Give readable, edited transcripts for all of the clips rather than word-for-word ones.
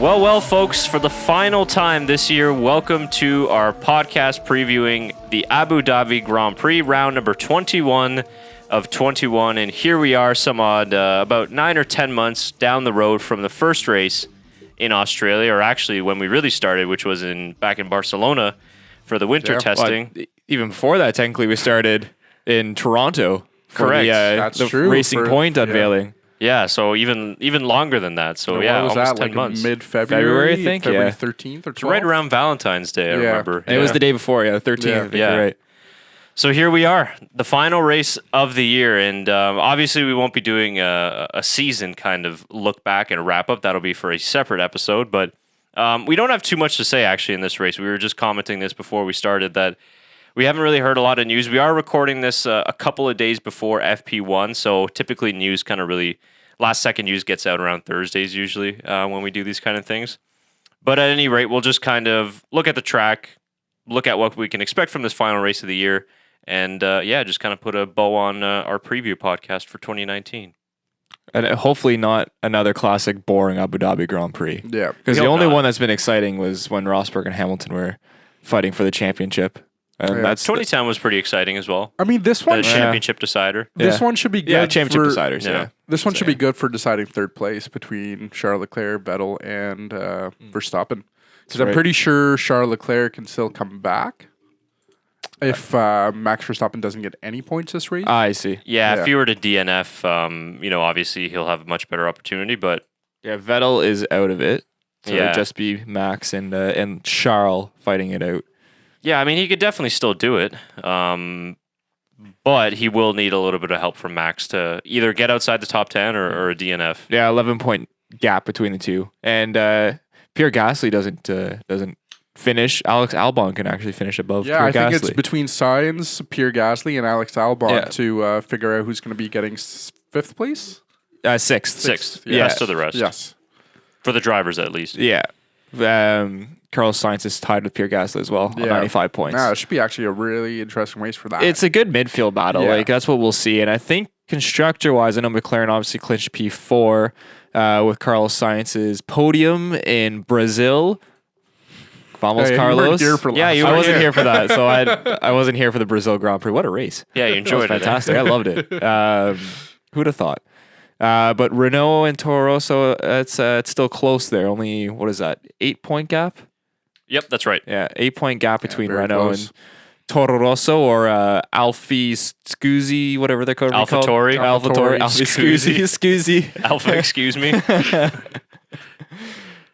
Well, folks, for the final time this year, welcome to our podcast previewing the Abu Dhabi Grand Prix, round number 21 of 21. And here we are, some odd, about 9 or 10 months down the road from the first race in Australia, or actually when we really started, which was back in Barcelona for the winter testing. Well, even before that, technically, we started in Toronto. Correct. That's true. Racing Point unveiling. Yeah, so even longer than that. So what was almost that, 10 months. Mid-February, I think. February Yeah. 13th or 12th? Right around Valentine's Day, I remember. And it was the day before, 13th. I think you're right. So here we are, the final race of the year, and obviously we won't be doing a season kind of look back and wrap up. That'll be for a separate episode, but we don't have too much to say actually in this race. We were just commenting this before we started that we haven't really heard a lot of news. We are recording this a couple of days before FP1, so typically news kind of really... Last second news gets out around Thursdays usually when we do these kind of things. But at any rate, we'll just kind of look at the track, look at what we can expect from this final race of the year, and just kind of put a bow on our preview podcast for 2019. And hopefully not another classic boring Abu Dhabi Grand Prix. Yeah. Because the only one that's been exciting was when Rosberg and Hamilton were fighting for the championship. And that's 2010 was pretty exciting as well. I mean, this one... The championship decider. This one should be good. Yeah, championship deciders, yeah. This one should be good for deciding third place between Charles Leclerc, Vettel, and Verstappen. Because I'm pretty sure Charles Leclerc can still come back if Max Verstappen doesn't get any points this race. I see. Yeah, if he were to DNF, obviously he'll have a much better opportunity, but... Yeah, Vettel is out of it. So Yeah. it'd just be Max and Charles fighting it out. Yeah, I mean, he could definitely still do it. But he will need a little bit of help from Max to either get outside the top 10 or a DNF. Yeah, 11-point gap between the two. And Pierre Gasly doesn't finish. Alex Albon can actually finish above Pierre Gasly. I think it's between Sainz, Pierre Gasly, and Alex Albon to figure out who's going to be getting fifth place? Sixth. Yeah. Best of the rest. Yes. For the drivers, at least. Yeah. Carlos Sainz is tied with Pierre Gasly as well on 95 points. Yeah, it should be actually a really interesting race for that. It's a good midfield battle. Yeah. Like that's what we'll see. And I think constructor-wise, I know McLaren obviously clinched P4 with Carlos Sainz's podium in Brazil. Vamos, Carlos. You weren't here for I wasn't here for that. So I wasn't here for the Brazil Grand Prix. What a race. Yeah, you enjoyed it. Fantastic. I loved it. Who'd have thought? But Renault and Toro Rosso, it's still close there. Only, what is that, 8-point gap? Yep, that's right. Yeah, 8-point gap between Renault close. and Toro Rosso or Alfie Scusi, whatever they're called. AlphaTauri. AlphaTauri. Alfie Scusi. Alpha, excuse me.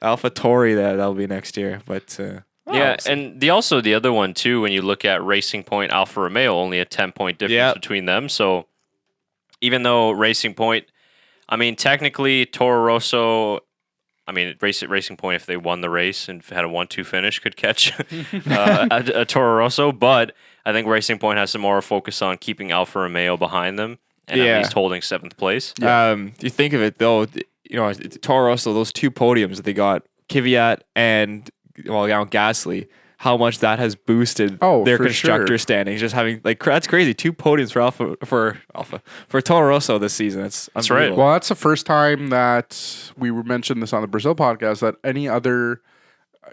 AlphaTauri, that'll be next year. But and the other one too, when you look at Racing Point, Alfa Romeo, only a 10-point difference between them. So even though Racing Point, I mean, technically Toro Rosso, I mean, Racing Point, if they won the race and had a 1-2 finish, could catch a Toro Rosso. But I think Racing Point has some more focus on keeping Alfa Romeo behind them and at least holding 7th place. You think of it, though, Toro Rosso, those two podiums that they got, Kvyat and Gasly, how much that has boosted their constructor standings. Just having, that's crazy. 2 podiums for Toro Rosso this season. That's right. Well, that's the first time that we mentioned this on the Brazil podcast that any other,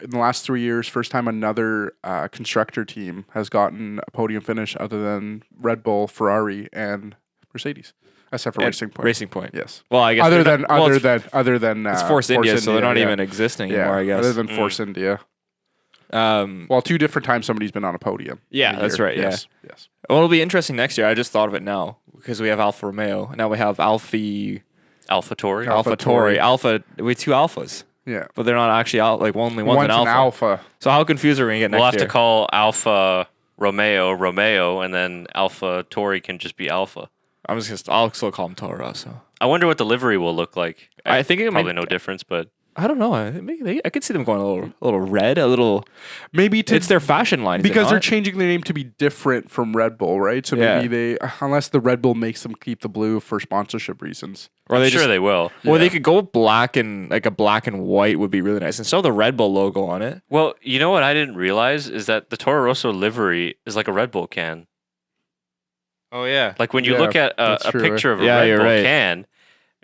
in the last 3 years, first time another constructor team has gotten a podium finish other than Red Bull, Ferrari, and Mercedes. Except for Racing Point. Racing Point. Yes. Well, I guess other than it's Force India, so they're not even existing anymore, I guess. Other than Force India. 2 different times somebody's been on a podium. Yeah, that's right. Yes. Well, it'll be interesting next year. I just thought of it now because we have Alfa Romeo. Now we have AlphaTauri. Alpha. We have 2 Alphas. Yeah. But they're not actually only one's an Alpha. So how confused are we going to get next year? We'll have to call Alfa Romeo, and then AlphaTauri can just be Alpha. I'll still call them Toro Rosso. I wonder what the livery will look like. I think it probably no difference, but I don't know. I could see them going a little red, maybe it's their fashion line because they're changing their name to be different from Red Bull, right? So maybe they, unless the Red Bull makes them keep the blue for sponsorship reasons, or I'm sure they will. Or they could go black and a black and white would be really nice, and still the Red Bull logo on it. Well, you know what I didn't realize is that the Toro Rosso livery is like a Red Bull can. Oh yeah, like when you look at a picture of a Red Bull can.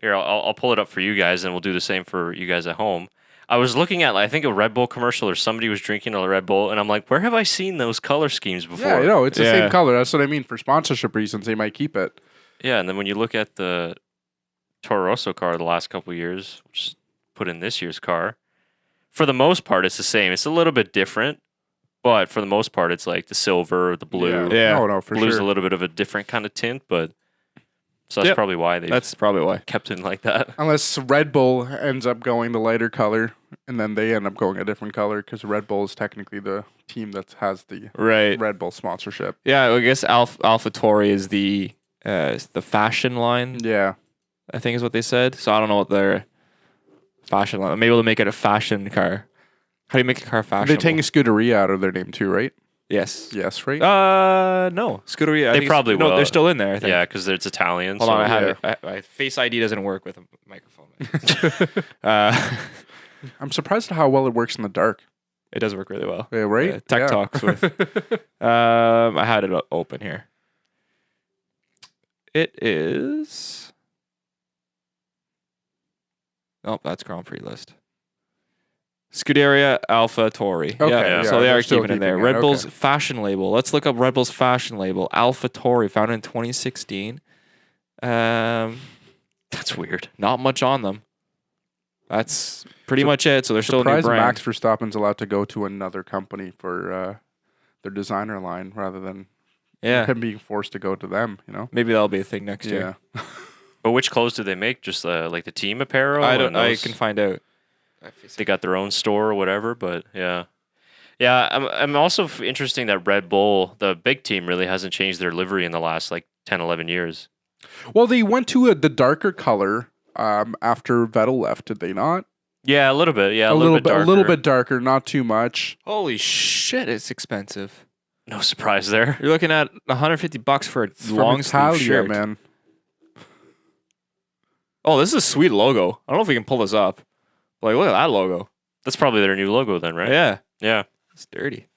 Here, I'll pull it up for you guys, and we'll do the same for you guys at home. I was looking at, I think, a Red Bull commercial or somebody was drinking a Red Bull, and I'm like, where have I seen those color schemes before? Yeah, no, it's the same color. That's what I mean. For sponsorship reasons, they might keep it. Yeah, and then when you look at the Toro Rosso car the last couple of years, just put in this year's car, for the most part, it's the same. It's a little bit different, but for the most part, it's like the silver, the blue. Yeah. Oh, no, for Blue's sure. a little bit of a different kind of tint, but so that's probably why they kept it like that. Unless Red Bull ends up going the lighter color, and then they end up going a different color, because Red Bull is technically the team that has the Red Bull sponsorship. Yeah, I guess AlphaTauri is the fashion line. Yeah. I think is what they said. So I don't know what their fashion line. Maybe they'll make it a fashion car. How do you make a car fashionable? They're taking Scuderia out of their name too, right? Yes. Yes, right? No. Scuderia. They probably will. No, they're still in there, I think. Yeah, because it's Italian. Hold on, I have it. My Face ID doesn't work with a microphone. I'm surprised at how well it works in the dark. It does work really well. Yeah, right? Tech Talks with. I had it open here. It is. Oh, that's Grand Prix list. Scuderia AlphaTauri. Okay, Yeah, so they are still keeping it there. keeping Red it, Bull's okay. fashion label. Let's look up Red Bull's fashion label. AlphaTauri, founded in 2016. That's weird. Not much on them. That's pretty much it. So they're still a new Surprised brand. Max Verstappen's allowed to go to another company for their designer line rather than him being forced to go to them, you know? Maybe that'll be a thing next year. But which clothes do they make? Just like the team apparel? I can find out. They got their own store or whatever, but yeah. Yeah, I'm also interesting that Red Bull, the big team, really hasn't changed their livery in the last like 10, 11 years. Well, they went to the darker color after Vettel left, did they not? Yeah, a little bit. Yeah, a little bit darker, not too much. Holy shit, it's expensive. No surprise there. You're looking at $150 for a long sleeve shirt, man. Oh, this is a sweet logo. I don't know if we can pull this up. Like, look at that logo. That's probably their new logo then, right? Yeah. Yeah. It's dirty.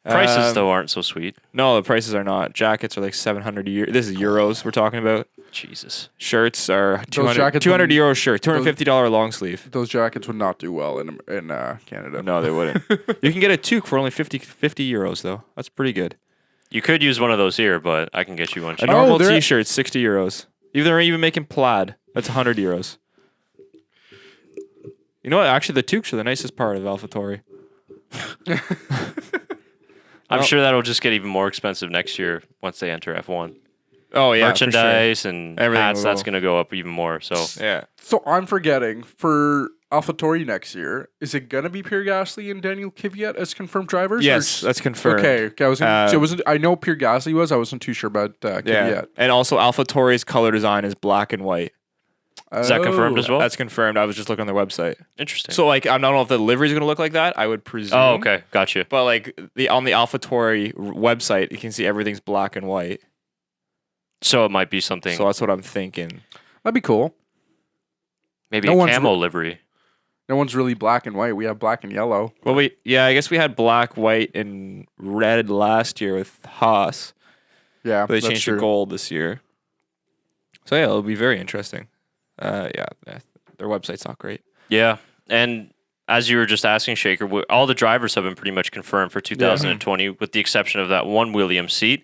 Prices, though, aren't so sweet. No, the prices are not. Jackets are like 700 a year. This is euros we're talking about. Jesus. Shirts are 200 euro shirt, $250 long sleeve. Those jackets would not do well in Canada. No, they wouldn't. You can get a toque for only 50 euros, though. That's pretty good. You could use one of those here, but I can get you one cheap. A normal t-shirt, 60 euros. They're even making plaid. That's 100 euros. You know what? Actually, the toques are the nicest part of AlphaTauri. I'm sure that'll just get even more expensive next year once they enter F1. Oh, yeah. Merchandise and hats, that's going to go up even more. So yeah. So I'm forgetting, for AlphaTauri next year, is it going to be Pierre Gasly and Daniel Kvyat as confirmed drivers? Yes, that's confirmed. Okay. I know Pierre Gasly was. I wasn't too sure about Kvyat. Yeah. And also AlphaTauri's color design is black and white. Is that confirmed as well? That's confirmed. I was just looking on their website. Interesting. So, like, I don't know if the livery is going to look like that. I would presume. Oh, okay. Gotcha. But, like, on the AlphaTauri website, you can see everything's black and white. So it might be something. So that's what I'm thinking. That'd be cool. Maybe a camo livery. No one's really black and white. We have black and yellow. Well, I guess we had black, white, and red last year with Haas. Yeah, but they changed to gold this year. So, yeah, it'll be very interesting. Their website's not great. Yeah, and as you were just asking, Shaker, all the drivers have been pretty much confirmed for 2020, with the exception of that one Williams seat,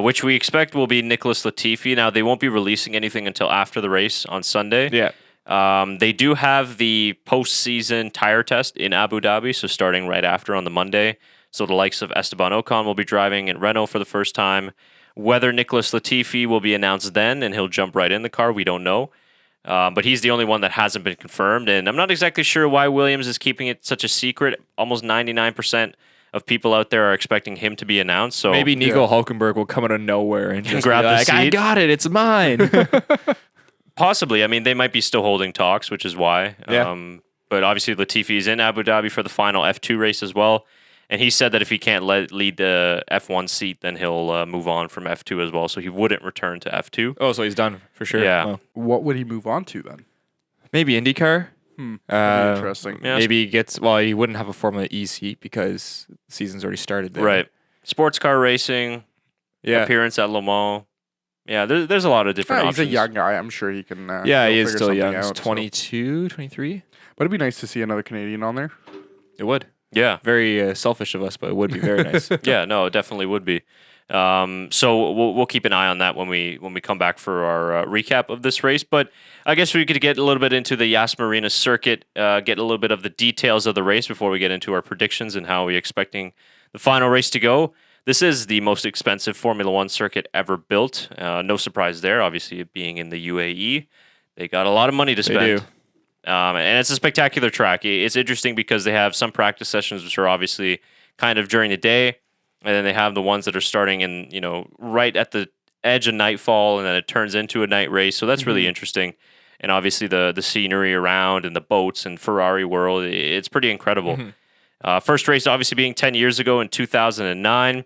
which we expect will be Nicholas Latifi. Now, they won't be releasing anything until after the race on Sunday. Yeah. They do have the postseason tire test in Abu Dhabi, so starting right after on the Monday. So the likes of Esteban Ocon will be driving in Renault for the first time. Whether Nicholas Latifi will be announced then and he'll jump right in the car, we don't know. But he's the only one that hasn't been confirmed, and I'm not exactly sure why Williams is keeping it such a secret. Almost 99% of people out there are expecting him to be announced. So maybe Nico Hulkenberg will come out of nowhere and just grab the seat. I got it. It's mine. Possibly. I mean, they might be still holding talks, which is why. Yeah. But obviously, Latifi is in Abu Dhabi for the final F2 race as well. And he said that if he can't lead the F1 seat, then he'll move on from F2 as well. So he wouldn't return to F2. Oh, so he's done for sure. Yeah. Oh. What would he move on to then? Maybe IndyCar. That'd be interesting. Yeah. Maybe he wouldn't have a Formula E seat because the season's already started there. Right. Sports car racing. Yeah. Appearance at Le Mans. Yeah, there's a lot of different He's options. a young guy. I'm sure he can. Yeah, he is figure still something young. He's out, 22, 23. But it'd be nice to see another Canadian on there. It would. Yeah. Very selfish of us, but it would be very nice. Yeah, no, it definitely would be. So we'll keep an eye on that when we come back for our recap of this race. But I guess we could get a little bit into the Yas Marina Circuit, get a little bit of the details of the race before we get into our predictions and how we're expecting the final race to go. This is the most expensive Formula One circuit ever built. No surprise there, obviously it being in the UAE. They got a lot of money to spend. They do. And it's a spectacular track. It's interesting because they have some practice sessions which are obviously kind of during the day, and then they have the ones that are starting in, right at the edge of nightfall, and then it turns into a night race. So that's really interesting. And obviously the scenery around and the boats and Ferrari world, it's pretty incredible. First race obviously being 10 years ago in 2009.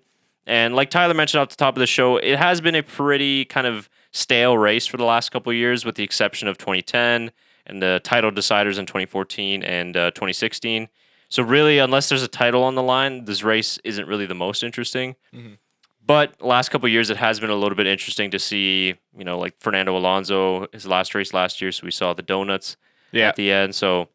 And like Tyler mentioned off the top of the show, it has been a pretty kind of stale race for the last couple of years, with the exception of 2010 and the title deciders in 2014 and 2016. So really, unless there's a title on the line, this race isn't really the most interesting. But last couple of years, it has been a little bit interesting to see, like Fernando Alonso, his last race last year. So we saw the donuts at the end. So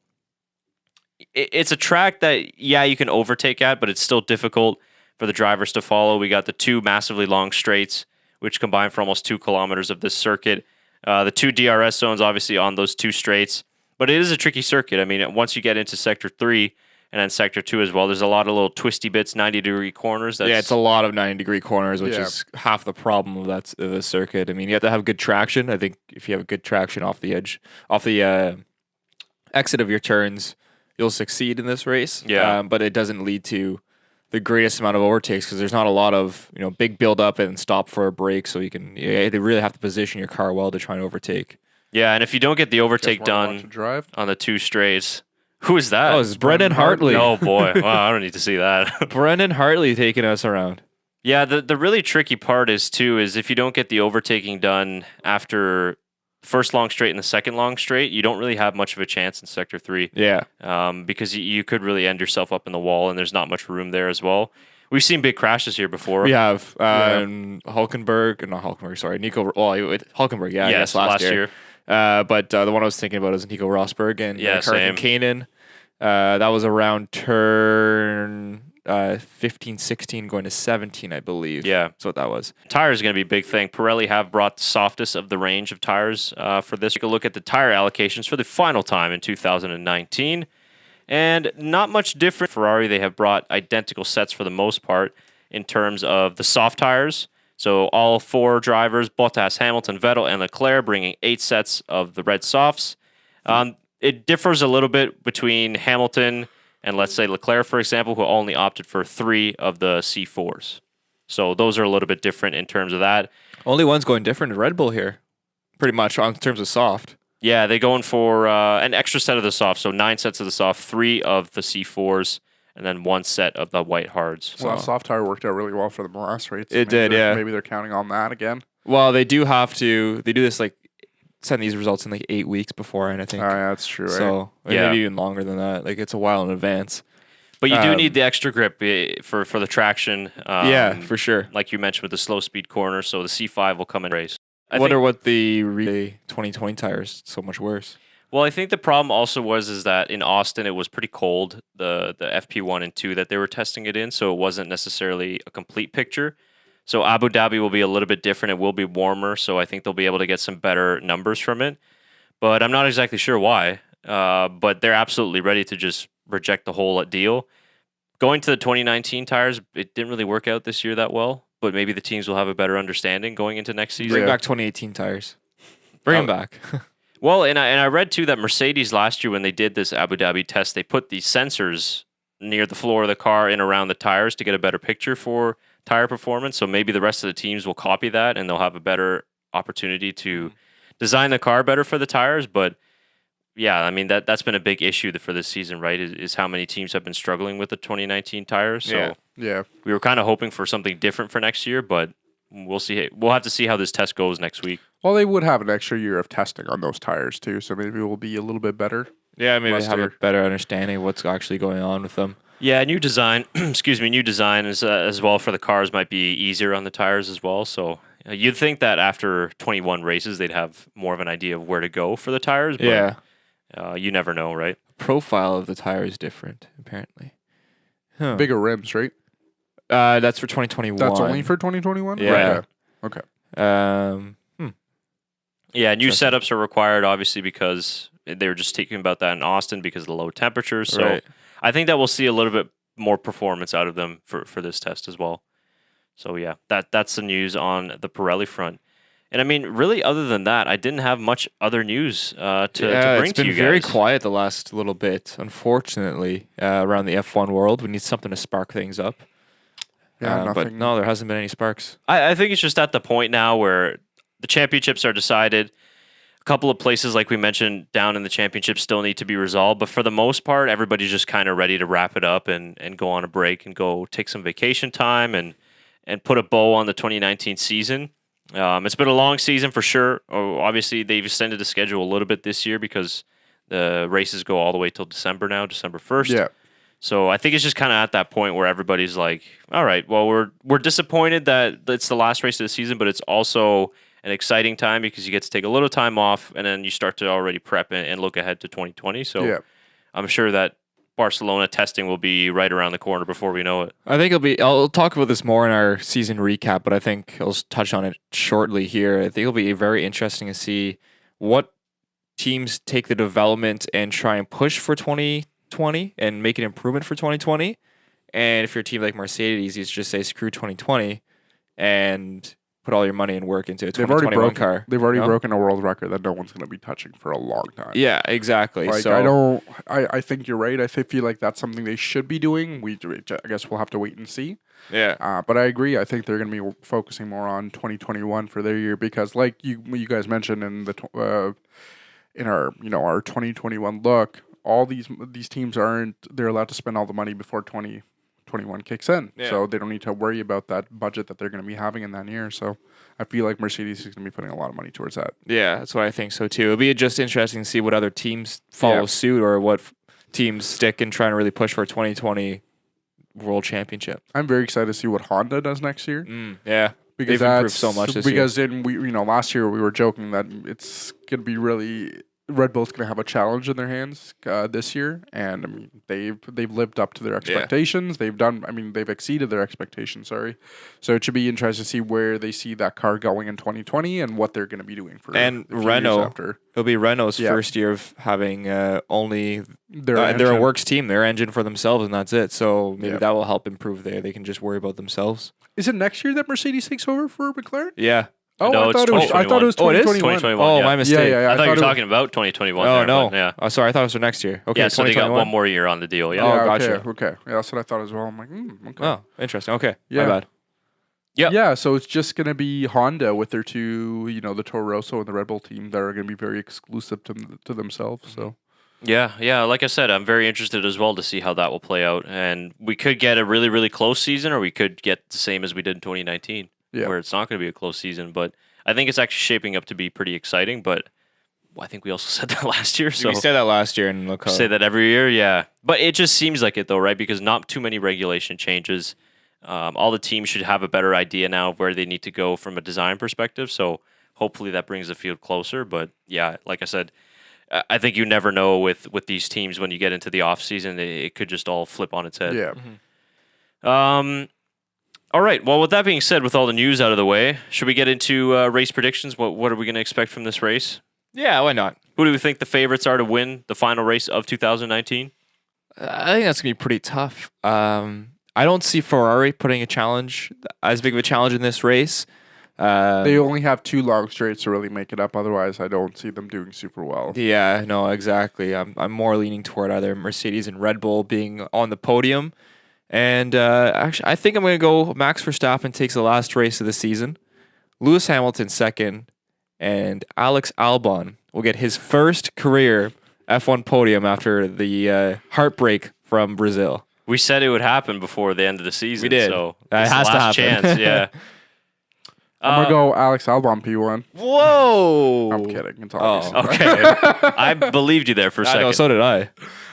it's a track that, you can overtake at, but it's still difficult for the drivers to follow. We got the two massively long straights, which combine for almost 2 kilometers of this circuit. The two DRS zones, obviously, on those two straights. But it is a tricky circuit. I mean, once you get into Sector 3 and then Sector 2 as well, there's a lot of little twisty bits, 90-degree corners. It's a lot of 90-degree corners, which is half the problem of the circuit. I mean, you have to have good traction. I think if you have good traction off the exit of your turns, you'll succeed in this race. But it doesn't lead to the greatest amount of overtakes because there's not a lot of big build up and stop for a break, so you really have to position your car well to try and overtake. Yeah, and if you don't get the overtake done on the two straights, who is that? Oh, it's Brendan Hartley. Oh boy, wow, I don't need to see that. Brendan Hartley taking us around. Yeah, the really tricky part is if you don't get the overtaking done after first long straight and the second long straight, you don't really have much of a chance in Sector 3. Yeah. Because you could really end yourself up in the wall, and there's not much room there as well. We've seen big crashes here before. We have. Hulkenberg, Nico. Hulkenberg, I guess last year. But the one I was thinking about is Nico Rosberg and Kanan. That was around turn 15, 16, going to 17, I believe. Yeah. That's what that was. Tire is going to be a big thing. Pirelli have brought the softest of the range of tires for this. Take a look at the tire allocations for the final time in 2019. And not much different. Ferrari, they have brought identical sets for the most part in terms of the soft tires. So all 4 drivers, Bottas, Hamilton, Vettel, and Leclerc, bringing 8 sets of the red softs. It differs a little bit between Hamilton and, let's say, Leclerc, for example, who only opted for 3 of the C4s. So those are a little bit different in terms of that. Only one's going different in Red Bull here, pretty much, in terms of soft. Yeah, they're going for an extra set of the soft. So 9 sets of the soft, 3 of the C4s, and then 1 set of the white hards. Well, that soft tire worked out really well for the last race. It did, yeah. Maybe they're counting on that again. Well, they do this send these results in 8 weeks beforehand, I think. Oh, yeah, that's true. So maybe even longer than that. It's a while in advance. But you do need the extra grip for the traction. For sure. Like you mentioned with the slow speed corner, so the C5 will come in race. I wonder what the 2020 tires so much worse. Well, I think the problem also is that in Austin it was pretty cold, the FP1 and 2 that they were testing it in, so it wasn't necessarily a complete picture. So Abu Dhabi will be a little bit different. It will be warmer, so I think they'll be able to get some better numbers from it. But I'm not exactly sure why. But they're absolutely ready to just reject the whole deal. Going to the 2019 tires, it didn't really work out this year that well, but maybe the teams will have a better understanding going into next season. Bring back 2018 tires. Bring them back. Well, and I read too that Mercedes last year when they did this Abu Dhabi test, they put these sensors near the floor of the car and around the tires to get a better picture for tire performance. So maybe the rest of the teams will copy that and they'll have a better opportunity to design the car better for the tires. But yeah, I mean that's been a big issue for this season, right? Is how many teams have been struggling with the 2019 tires. So yeah, we were kind of hoping for something different for next year, but we'll see. We'll have to see how this test goes next week. Well, they would have an extra year of testing on those tires too, so maybe it will be a little bit better. Yeah, maybe have a better understanding of what's actually going on with them. Yeah, new design. New design is as well for the cars might be easier on the tires as well. So You'd think that after 21 races, they'd have more of an idea of where to go for the tires. But you never know, right? Profile of the tire is different, apparently. Bigger rims, right? That's for 2021. That's only for 2021? Yeah. Okay. Yeah, new setups are required, obviously, because they were just speaking about that in Austin because of the low temperatures. So I think that we'll see a little bit more performance out of them for this test as well. So yeah, that's the news on the Pirelli front. And I mean, really, other than that, I didn't have much other news to bring to you guys. It's been very quiet the last little bit, unfortunately, around the F1 world. We need something to spark things up. Yeah, but no, there hasn't been any sparks. I think it's just at the point now where the championships are decided. A couple of places, like we mentioned, down in the championship still need to be resolved. But for the most part, everybody's just kind of ready to wrap it up and go on a break and go take some vacation time and put a bow on the 2019 season. It's been a long season for sure. Obviously, they've extended the schedule a little bit this year because the races go all the way till December now, December 1st. Yeah. So I think it's just kind of at that point where everybody's like, all right, well, we're disappointed that it's the last race of the season, but it's also an exciting time because you get to take a little time off and then you start to already prep and look ahead to 2020. So I'm sure that Barcelona testing will be right around the corner before we know it. I think I'll talk about this more in our season recap, but I think I'll touch on it shortly here. I think it'll be very interesting to see what teams take the development and try and push for 2020 and make an improvement for 2020. And if you're a team like Mercedes, you just say screw 2020 and put all your money and work into a 2021 car. They've already broken a world record that no one's going to be touching for a long time. Yeah, exactly. Like, so I think you're right. I feel like that's something they should be doing. I guess we'll have to wait and see. Yeah. But I agree. I think they're going to be focusing more on 2021 for their year because, like you guys mentioned in our 2021 look, all these teams they're allowed to spend all the money before 2021 kicks in. Yeah. So they don't need to worry about that budget that they're going to be having in that year. So I feel like Mercedes is going to be putting a lot of money towards that. Yeah, that's what I think so too. It'll be just interesting to see what other teams follow suit or what teams stick and try to really push for a 2020 World Championship. I'm very excited to see what Honda does next year. Yeah. Because they've improved so much this year. Because last year we were joking that it's going to be really Red Bull's going to have a challenge in their hands this year, and I mean they've lived up to their expectations. Yeah. They've exceeded their expectations. Sorry, so it should be interesting to see where they see that car going in 2020 and what they're going to be doing for. And Renault, after. It'll be Renault's first year of having only they're a works team, their engine for themselves, and that's it. So maybe that will help improve there. They can just worry about themselves. Is it next year that Mercedes takes over for McLaren? Yeah. Oh, no, I thought it was 2021. Oh, it is 2021. Oh, my mistake. Yeah. I thought you were talking about 2021. Oh, no. Yeah. Oh, sorry. I thought it was for next year. Okay, yeah, so they got one more year on the deal. Yeah. Oh, gotcha. Okay. Yeah, that's what I thought as well. I'm like, okay. Oh, interesting. Okay. Yeah. My bad. Yep. Yeah, so it's just going to be Honda with their two, the Toro Rosso and the Red Bull team that are going to be very exclusive to themselves. So. Yeah. Like I said, I'm very interested as well to see how that will play out. And we could get a really, really close season, or we could get the same as we did in 2019, where it's not going to be a close season. But I think it's actually shaping up to be pretty exciting. But I think we also said that last year. So we said that last year, and look how say that every year, yeah. But it just seems like it though, right? Because not too many regulation changes. All the teams should have a better idea now of where they need to go from a design perspective. So hopefully that brings the field closer. But yeah, like I said, I think you never know with these teams when you get into the off season, it could just all flip on its head. Yeah. All right. Well, with that being said, with all the news out of the way, should we get into race predictions? What are we going to expect from this race? Yeah, why not? Who do we think the favorites are to win the final race of 2019? I think that's going to be pretty tough. I don't see Ferrari putting as big of a challenge in this race. They only have 2 long straights to really make it up. Otherwise, I don't see them doing super well. Yeah, no, exactly. I'm more leaning toward either Mercedes and Red Bull being on the podium. And actually, I think I'm going to go Max Verstappen takes the last race of the season, Lewis Hamilton second, and Alex Albon will get his first career F1 podium after the heartbreak from Brazil. We said it would happen before the end of the season. We did. So that has to happen. Chance, yeah. I'm going to go Alex Albon P1. Whoa! I'm kidding. It's obvious. Okay. I believed you there for a second. I know, so did I.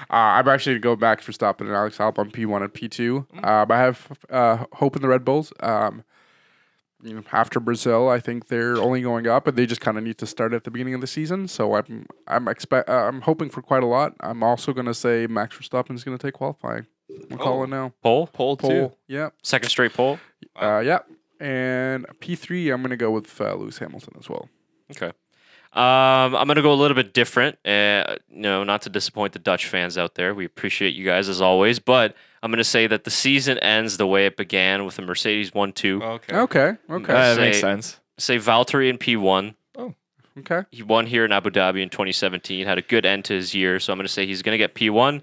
I'm actually going to go Max Verstappen and Alex Albon P1 and P2. I have hope in the Red Bulls. after Brazil, I think they're only going up, and they just kind of need to start at the beginning of the season. So I'm hoping for quite a lot. I'm also going to say Max Verstappen's going to take qualifying. I'm calling now. Pole too. Yeah. Second straight pole. Yeah. And P3, I'm going to go with Lewis Hamilton as well. Okay. I'm going to go a little bit different. Not to disappoint the Dutch fans out there. We appreciate you guys as always, but I'm going to say that the season ends the way it began with the Mercedes 1-2. Okay. That makes sense. Say Valtteri in P1. Oh, okay. He won here in Abu Dhabi in 2017, had a good end to his year, so I'm going to say he's going to get P1.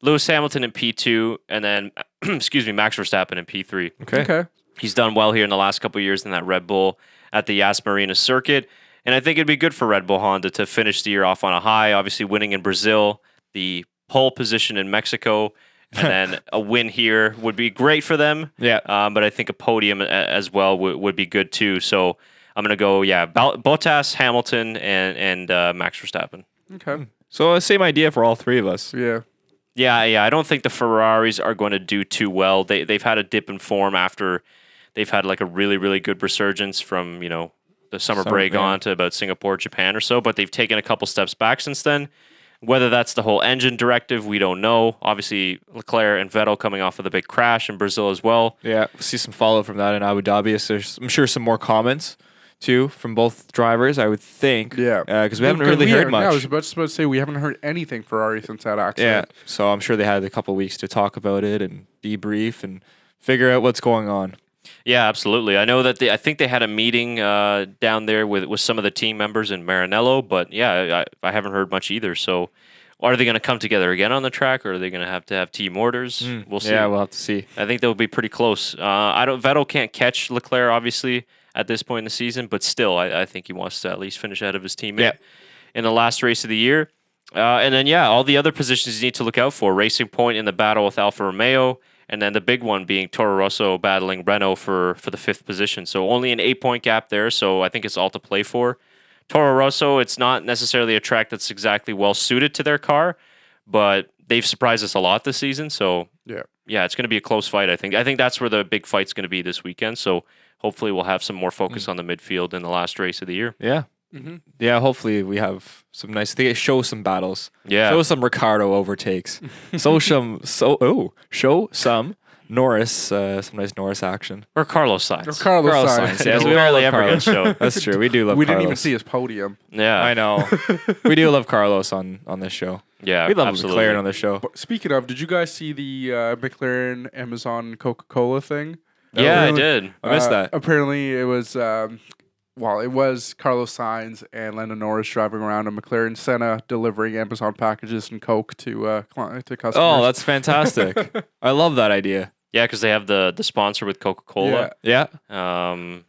Lewis Hamilton in P2, and then, Max Verstappen in P3. Okay. He's done well here in the last couple of years in that Red Bull at the Yas Marina Circuit. And I think it'd be good for Red Bull Honda to finish the year off on a high. Obviously, winning in Brazil, the pole position in Mexico, and then a win here would be great for them. Yeah. But I think a podium as well would be good too. So I'm going to go, Bottas, Hamilton, and Max Verstappen. Okay. So same idea for all three of us. Yeah. Yeah. I don't think the Ferraris are going to do too well. They've had a dip in form after they've had like a really, really good resurgence from, the summer break on to about Singapore, Japan or so, but they've taken a couple steps back since then. Whether that's the whole engine directive, we don't know. Obviously, Leclerc and Vettel coming off of the big crash in Brazil as well. Yeah, we'll see some follow from that in Abu Dhabi. So I'm sure some more comments too from both drivers, I would think. Yeah. Because we haven't really heard much. Yeah, I was about to say we haven't heard anything Ferrari since that accident. Yeah, so I'm sure they had a couple weeks to talk about it and debrief and figure out what's going on. Yeah, absolutely. I know that I think they had a meeting down there with some of the team members in Maranello, but yeah, I haven't heard much either. So are they going to come together again on the track, or are they going to have team orders? We'll see. Yeah, we'll have to see. I think they'll be pretty close. Vettel can't catch Leclerc, obviously, at this point in the season, but still, I think he wants to at least finish ahead of his teammate in the last race of the year. And then, all the other positions you need to look out for. Racing Point in the battle with Alfa Romeo. And then the big one being Toro Rosso battling Renault for the 5th position. So only an 8-point gap there. So I think it's all to play for. Toro Rosso, it's not necessarily a track that's exactly well suited to their car, but they've surprised us a lot this season. So yeah, it's going to be a close fight, I think. I think that's where the big fight's going to be this weekend. So hopefully we'll have some more focus on the midfield in the last race of the year. Yeah. Mm-hmm. Yeah, hopefully we have some nice. They show some battles. Yeah, show some Ricardo overtakes. show some Norris. Some nice Norris action. Or Carlos Sainz. Carlos Sainz. Yes, we barely love ever Carlos. get shown. That's true. We do love. We Carlos. didn't even see his podium. Yeah, I know. We do love Carlos on this show. Yeah, we love absolutely. McLaren on this show. But speaking of, did you guys see the McLaren Amazon Coca-Cola thing? Yeah, I did. I missed that. Apparently, it was. It was Carlos Sainz and Lando Norris driving around a McLaren Senna delivering Amazon packages and Coke to customers. Oh, that's fantastic. I love that idea. Yeah, because they have the sponsor with Coca-Cola. Yeah. I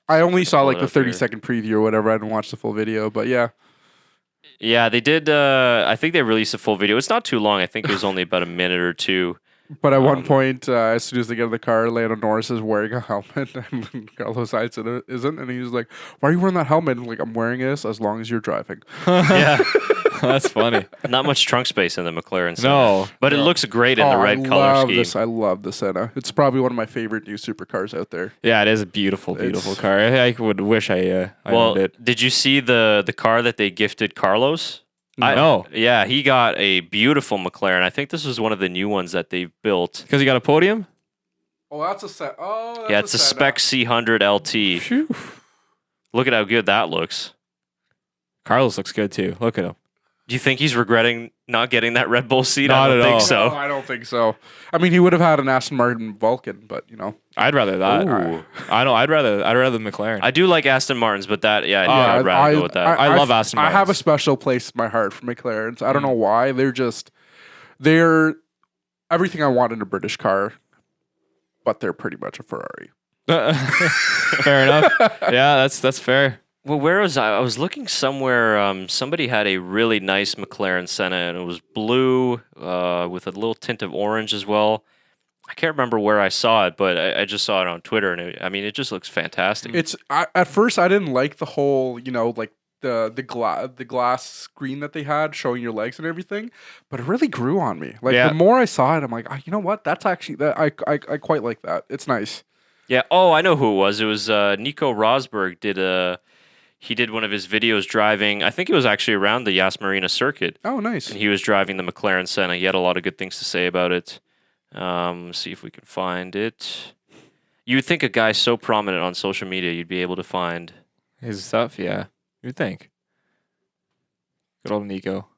only saw like the 30-second preview or whatever. I didn't watch the full video, but yeah. Yeah, they did. I think they released a full video. It's not too long. I think it was only about a minute or two. But at one point, as soon as they get in the car, Lando Norris is wearing a helmet, and Carlos Sainz isn't, and he's like, "Why are you wearing that helmet?" And I'm like, "I'm wearing this as long as you're driving." Yeah, that's funny. Not much trunk space in the McLaren Senna. No, but it looks great in the red color scheme. I love the Senna. It's probably one of my favorite new supercars out there. Yeah, it is a beautiful car. I would wish I owned it. Did you see the car that they gifted Carlos? No. Yeah, he got a beautiful McLaren. I think this was one of the new ones that they've built. Because he got a podium? Oh, that's a set. Oh, that's yeah, it's a Spec C100 LT. Phew. Look at how good that looks. Carlos looks good too. Look at him. Do you think he's regretting not getting that Red Bull seat? Not I don't at think all. so. No, I don't think so. I mean, he would have had an Aston Martin Vulcan, but I'd rather that. Ooh. I know. I'd rather the McLaren. I do like Aston Martins, but I'd rather go with that. I love Aston Martins. I have a special place in my heart for McLarens. I don't know why. They're everything I want in a British car, but they're pretty much a Ferrari. Fair enough. Yeah, that's fair. Well, where was I? I was looking somewhere. Somebody had a really nice McLaren Senna, and it was blue with a little tint of orange as well. I can't remember where I saw it, but I just saw it on Twitter, and it just looks fantastic. At first I didn't like the whole, like the glass screen that they had showing your legs and everything, but it really grew on me. Like the more I saw it, I'm like, you know what? That's actually that I quite like that. It's nice. Yeah. Oh, I know who it was. It was Nico Rosberg he did one of his videos driving. I think it was actually around the Yas Marina Circuit. Oh, nice. And he was driving the McLaren Senna. He had a lot of good things to say about it. Let's see if we can find it. You would think a guy so prominent on social media, you'd be able to find his stuff. Yeah, you'd think. Good old Nico.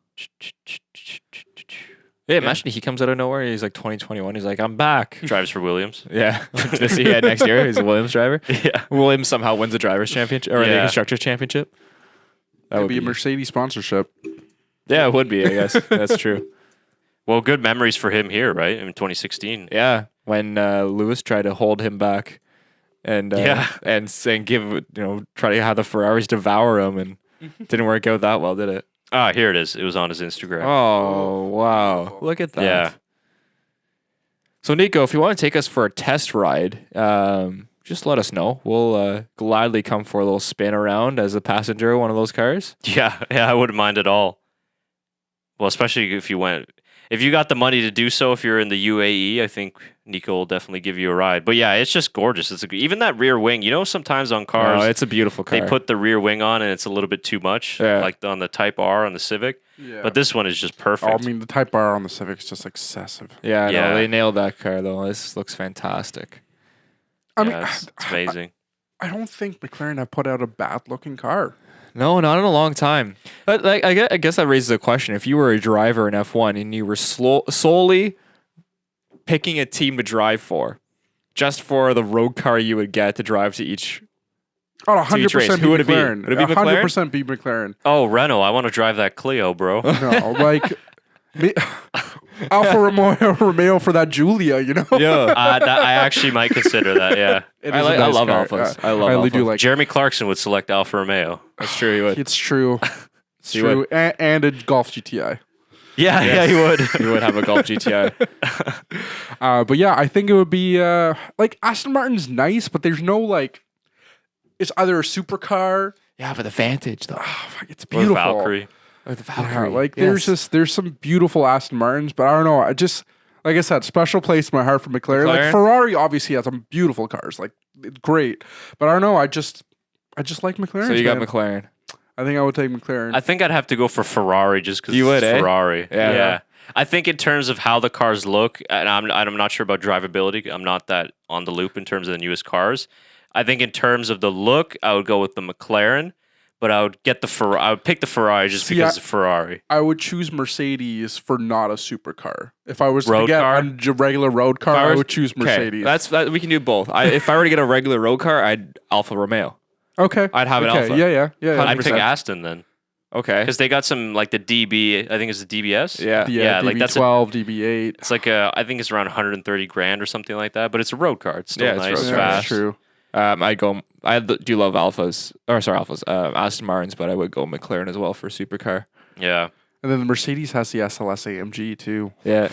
Yeah, imagine he comes out of nowhere. He's like 2021. He's like, I'm back. Drives for Williams. Yeah. Next year, he's a Williams driver. Yeah. Williams somehow wins the drivers' championship or the constructors' championship. That would be a Mercedes sponsorship. Yeah, it would be, I guess. That's true. Well, good memories for him here, right? In 2016. Yeah. When Lewis tried to hold him back and saying try to have the Ferraris devour him, and didn't work out that well, did it? Ah, here it is. It was on his Instagram. Oh, wow. Look at that. Yeah. So, Nico, if you want to take us for a test ride, just let us know. We'll gladly come for a little spin around as a passenger of one of those cars. Yeah, I wouldn't mind at all. Well, especially if you got the money to do so, if you're in the UAE, I think Nico will definitely give you a ride. But yeah, it's just gorgeous. Even that rear wing, sometimes on cars, it's a beautiful car. They put the rear wing on and it's a little bit too much, like on the Type R on the Civic. Yeah. But this one is just perfect. Oh, I mean, the Type R on the Civic is just excessive. Yeah, no, they nailed that car though. This looks fantastic. It's amazing. I don't think McLaren have put out a bad-looking car. No, not in a long time. But I guess that raises a question. If you were a driver in F1 and you were solely picking a team to drive for, just for the road car you would get to drive to each 100% who would it be? McLaren. Would it be McLaren? 100% be McLaren. Oh, Renault, I want to drive that Clio, bro. No, like Alfa Romeo for that Giulia, Yeah, I actually might consider that. Yeah, I love Alphas. I really do like. Jeremy Clarkson would select Alfa Romeo. That's true. He would. It's true. It's true. And a Golf GTI. Yeah, he would. He would have a Golf GTI. But yeah, I think it would be like Aston Martin's nice, but there's no like. It's either a supercar. Yeah, but the Vantage though. It's beautiful. Or Valkyrie. Or the Valkyrie. Yeah, there's some beautiful Aston Martins, but I don't know. I just like I said, special place in my heart for McLaren. Like Ferrari obviously has some beautiful cars, like it's great. But I don't know. I just like McLaren. So you got McLaren. I think I would take McLaren. I think I'd have to go for Ferrari just because you would, Ferrari. Yeah. I think in terms of how the cars look, and I'm not sure about drivability. I'm not that on the loop in terms of the newest cars. I think in terms of the look, I would go with the McLaren. But I would get I would pick the Ferrari just because of Ferrari. I would choose Mercedes for not a supercar. If I was to get a regular road car, I would choose Mercedes. Okay. We can do both. If I were to get a regular road car, I'd Alfa Romeo. Okay. I'd have an Alfa. Yeah. 100%. I'd pick Aston then. Okay. Because they got some like the DB, I think it's the DBS. Yeah, like that's DB12, DB8. It's like I think it's around 130 grand or something like that, but it's a road car. It's still nice, it's fast. That's true. I do love Aston Martins, but I would go McLaren as well for a supercar. Yeah. And then the Mercedes has the SLS AMG too. Yeah.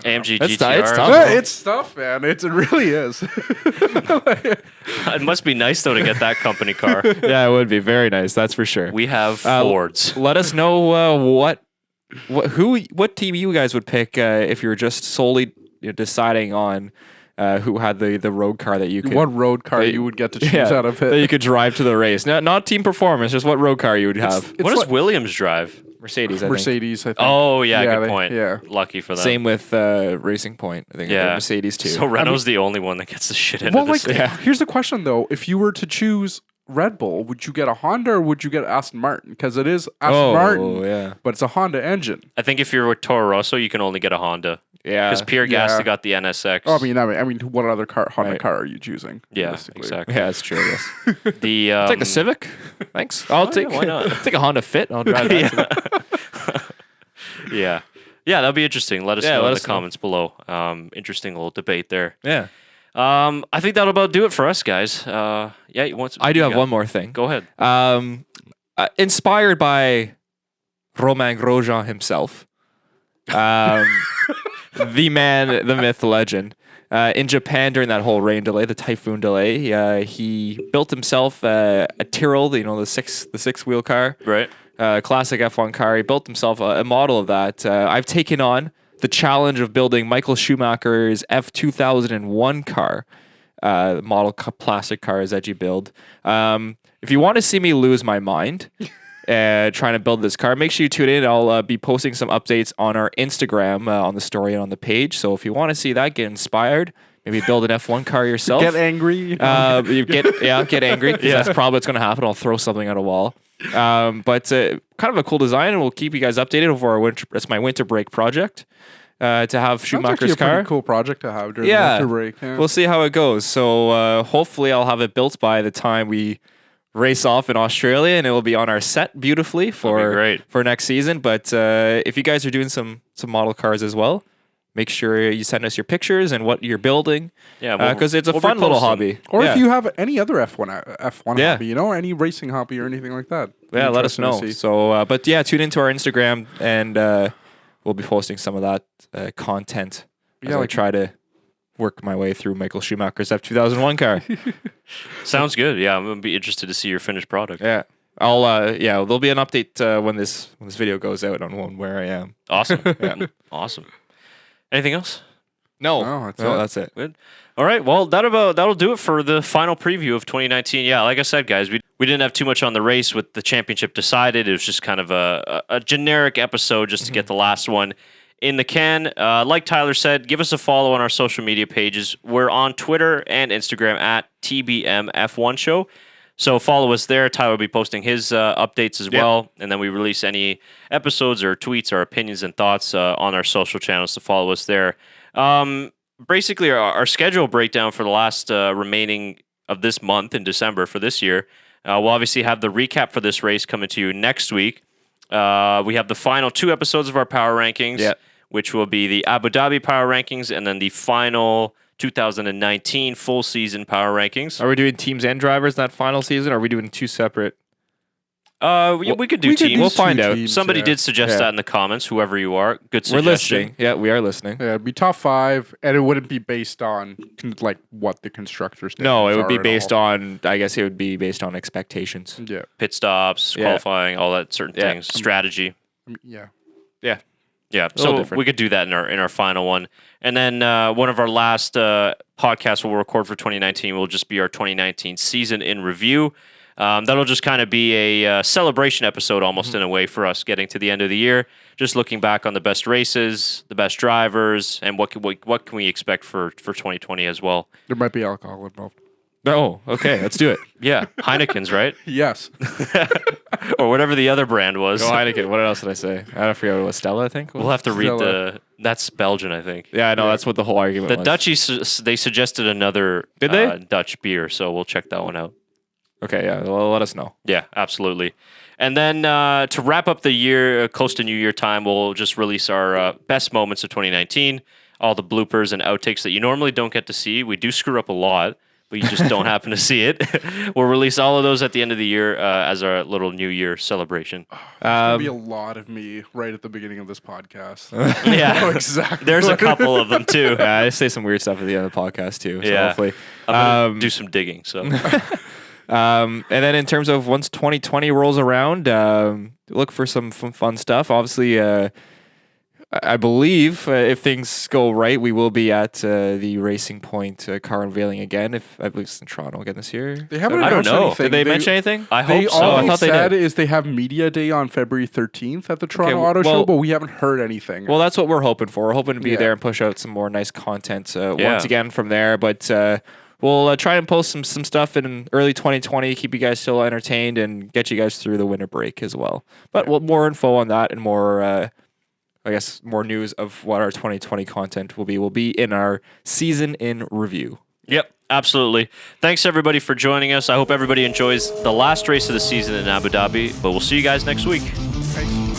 AMG GTR. It's tough. It's tough, man. It really is. It must be nice though to get that company car. Yeah, it would be very nice. That's for sure. We have Fords. Let us know what team you guys would pick if you were just solely deciding on who had the road car that you could. What road car you would get to choose out of it that you could drive to the race. Not team performance, just what road car you would have. What does Williams drive? Mercedes, I think. Oh, yeah, good point. Yeah. Lucky for them. Same with Racing Point. I think Mercedes too. So Renault's the only one that gets the shit into this. Here's the question though. If you were to choose Red Bull, would you get a Honda or would you get Aston Martin? Because it is Aston Martin, but it's a Honda engine. I think if you're with Toro Rosso, you can only get a Honda. Yeah. Because Pierre Gasly got the NSX. Oh, I mean, what other Honda car are you choosing? Yeah, exactly. Yeah, that's true. Yes. I'll take the Civic. Thanks. Why not? Take a Honda Fit. I'll drive that. Yeah, that'll be interesting. Let us know in the comments below. Interesting little debate there. Yeah. I think that'll about do it for us, guys. I do have one more thing. Go ahead. Inspired by Romain Grosjean himself, the man, the myth, the legend. In Japan during that whole rain delay, the typhoon delay, he built himself a Tyrrell, the six wheel car, right? Classic F1 car. He built himself a model of that. I've taken on the challenge of building Michael Schumacher's F2001 car. plastic cars that you build. If you want to see me lose my mind trying to build this car, make sure you tune in. I'll be posting some updates on our Instagram, on the story and on the page. So if you want to see that, get inspired. Maybe build an F1 car yourself. Get angry. Get angry, because that's probably what's going to happen. I'll throw something at a wall. But kind of a cool design, and we'll keep you guys updated over our winter. That's my winter break project. To have Schumacher's car. Pretty cool project to have during the winter break. Yeah. We'll see how it goes. So hopefully I'll have it built by the time we race off in Australia, and it will be on our set beautifully for next season. But if you guys are doing some model cars as well, make sure you send us your pictures and what you're building. Yeah, because it's a fun little hobby. Or if you have any other F1 hobby, any racing hobby or anything like that. Yeah, let us know. So, but yeah, tune into our Instagram, and we'll be posting some of that content as I try to work my way through Michael Schumacher's F2001 car. Sounds good. Yeah, I'm gonna be interested to see your finished product. Yeah. There'll be an update when this video goes out on where I am. Awesome. Awesome. Anything else? No, that's it. Good. All right. Well, that'll do it for the final preview of 2019. Yeah, like I said, guys, we didn't have too much on the race with the championship decided. It was just kind of a generic episode just to get the last one in the can. Like Tyler said, give us a follow on our social media pages. We're on Twitter and Instagram at TBMF1Show. So follow us there. Tyler will be posting his updates as well. And then we release any episodes or tweets or opinions and thoughts on our social channels, to follow us there. Basically, our schedule breakdown for the last remaining of this month in December for this year. We'll obviously have the recap for this race coming to you next week. We have the final 2 episodes of our power rankings, which will be the Abu Dhabi power rankings and then the final 2019 full season power rankings. Are we doing teams and drivers that final season, or are we doing 2 separate? We could do teams. We'll find out. Somebody did suggest that in the comments, whoever you are. Good suggestion. We're listening. Yeah, we are listening. Yeah, it'd be top 5, and it wouldn't be based on what the constructors did. No, it would be based on, I guess it would be based on expectations. Yeah. Pit stops, qualifying, all that certain things, strategy. Yeah. So we could do that in our final one. And then one of our last podcasts we'll record for 2019 will just be our 2019 season in review. That'll just kind of be a celebration episode almost in a way for us getting to the end of the year. Just looking back on the best races, the best drivers, and what can we expect for 2020 as well. There might be alcohol involved. Oh, okay. Let's do it. Yeah. Heineken's, right? Yes. Or whatever the other brand was. Go Heineken. What else did I say? I don't forget what it was. Stella, I think? We'll have to read that's Belgian, I think. Yeah, I know. That's what the whole argument was. The Dutchies, they suggested another Dutch beer, so we'll check that one out. Okay, yeah. Well, let us know. Yeah, absolutely. And then to wrap up the year, close to New Year time, we'll just release our best moments of 2019, all the bloopers and outtakes that you normally don't get to see. We do screw up a lot, but you just don't happen to see it. We'll release all of those at the end of the year as our little New Year celebration. There's going to be a lot of me right at the beginning of this podcast. Yeah, exactly. There's a couple of them, too. Yeah, I say some weird stuff at the end of the podcast, too. So hopefully. I'm going to do some digging, so... And then in terms of once 2020 rolls around, look for some fun stuff. Obviously, I believe if things go right, we will be at the Racing Point car unveiling again. I believe it's in Toronto again this year. They haven't announced anything. Did they mention anything? I hope so. All I thought they said is they have Media Day on February 13th at the Toronto Auto Show, but we haven't heard anything. Well, that's what we're hoping for. We're hoping to be there and push out some more nice content once again from there. But we'll try and post some stuff in early 2020, keep you guys still entertained, and get you guys through the winter break as well. But more info on that and more, more news of what our 2020 content will be in our season in review. Yep, absolutely. Thanks, everybody, for joining us. I hope everybody enjoys the last race of the season in Abu Dhabi, but we'll see you guys next week. Thanks.